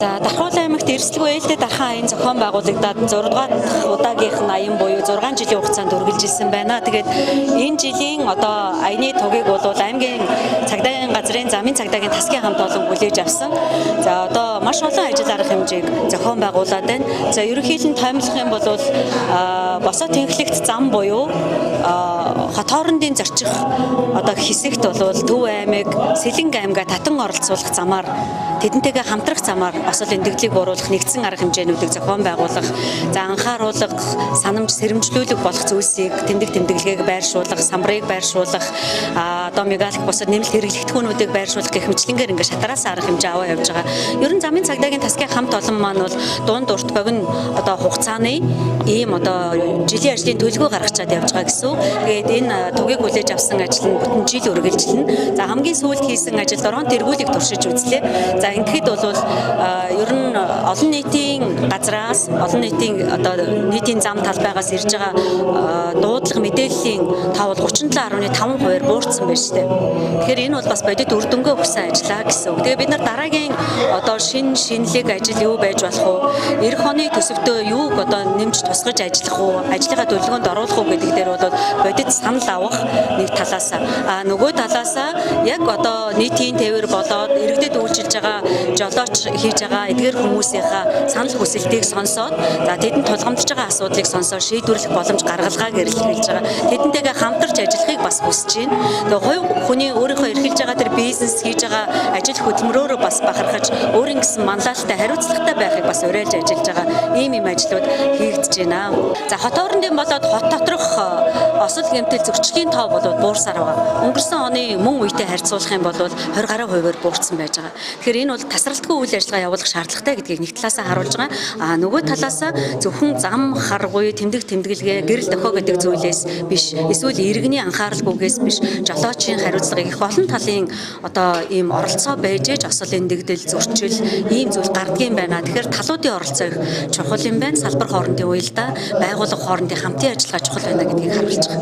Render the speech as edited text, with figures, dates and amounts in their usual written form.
За Дархуул аймагт эрсдэл ээлтэй дархан аян зохион байгуулагдаад 6 дугаар удаагийнх нь аян буюу 6 жилийн хугацаанд үргэлжилсэн байна. Тэгээд энэ жилийн одоо аяны тугийг бол аймгийн цагдаагийн газрын замын цагдаагийн тасгийн хамт олон хүлээж авсан. За одоо маш олон ажил арга хэмжээг зохион байгуулад байна. За ерөнхийдөө таймлах юм бол босоо тэнхлэгт зам буюу хот хоорондын зорчих одоо хэсэгт бол Төв аймаг, Сэлэнг аймгаа татан оролцуулах замаар тэдэнтэйгээ хамтрах замаар осол эндэгдлийг бууруулах нэгдсэн арга хэмжээнүүдийг зохион байгуулах, за анхааруулах, санамж сэрэмжлүүлэх болох зүйлсийг тэмдэглэгийг байршуулах, самбарыг байршуулах, одоо мегалик бусад нэмэлт хэрэглэгдэхүүнүүдийг байршуулах гэх мэтлэнгээр ингээд шатараас арга хэмжээ аваа явж байгаа. Ер нь замын цагдаагийн тасгийн хамт олон маань бол дунд урт богино одоо хугацааны ийм одоо жилийн ажлын төлөвлөгөө гаргачаад явж байгаа гэсэн. Тэгээд энэ тугийг хүлээж авсан ажил нь бүтэн жил үргэлжилнэ. За хамгийн сүүлд хийсэн ажил доргон тэргүүлийг туршиж үзлээ. За ингэхэд бол ер нь олон нийтийн газраас, олон нийтийн одоо нийтийн зам талбайгаас ирж байгаа дуудлага мэдээллийн тав бол 37.5% буурсан байна шүү дээ. Тэгэхээр энэ бол бас бодит үр дүнгээ өгсөн ажиллаа гэсэн. Тэгээ бид нар дараагийн одоо шинэлэг ажил юу байж болох вэ? Эх оны төсөвтөө юуг одоо нэмж тусгаж ажиллах уу? Ажлынхаа төлөвлөгөөнд оруулах уу гэдэг дээр бол бодит санал авах нэг талаас нөгөө талаас яг одоо нийтийн тээвэр болоод иргэдэд үйлчилж байгаа жолооч хийж байгаа эдгээр хүмүүсийнхаа санал хүсэлтийг сонсоод за тэдэнд тулгамдж байгаа асуудлыг сонсоод шийдвэрлэх боломж гаргалгааг эрэлхийлж байгаа. Тэдэнтэйгээ хамтарч ажиллахыг бас хүсэж байна. Тэгээ хувь хүний өөрийнхөө эрхэлж байгаа тэр бизнес хийж байгаа ажил хөдөлмөрөөрөө бас бахархаж өөрийн гэсэн манлайлалтай хариуцлагатай байхыг бас уриалж ажиллаж байгаа ийм ажлууд хийгдэж байна. За хот хоорондын болоод хот доторх осол гэмтэл зөрчлийн тоо болоод буурсаар байгаа. Өнгөрсөн оны мөн үетэй харьцуулах юм бол 20 гаруй хувиар буурсан байж байгаа. Тэгэхээр энэ бол тасралтгүй үйл ажиллагаа явуулах шаардлагатай гэдгийг нэг талаас харуулж байгаа. Нөгөө талаас зөвхөн зам харгуй тэмдэглэгээ гэрэл дохио гэдэг зүйлээс биш, эсвэл иргэний анхааралгүйгээс биш, жолоочийн хариуцлагыг их олон талын одоо ийм оролцоо байж осол эндэгдэл зөрчил ийм зүйл гардгийн байна. Тэгэхээр талуудын оролцоо их чухал юм байна. Салбар хоорондын уялдаа, байгууллага хоорондын хамтын ажиллагаа чухал байна гэдгийг харуулж байгаа.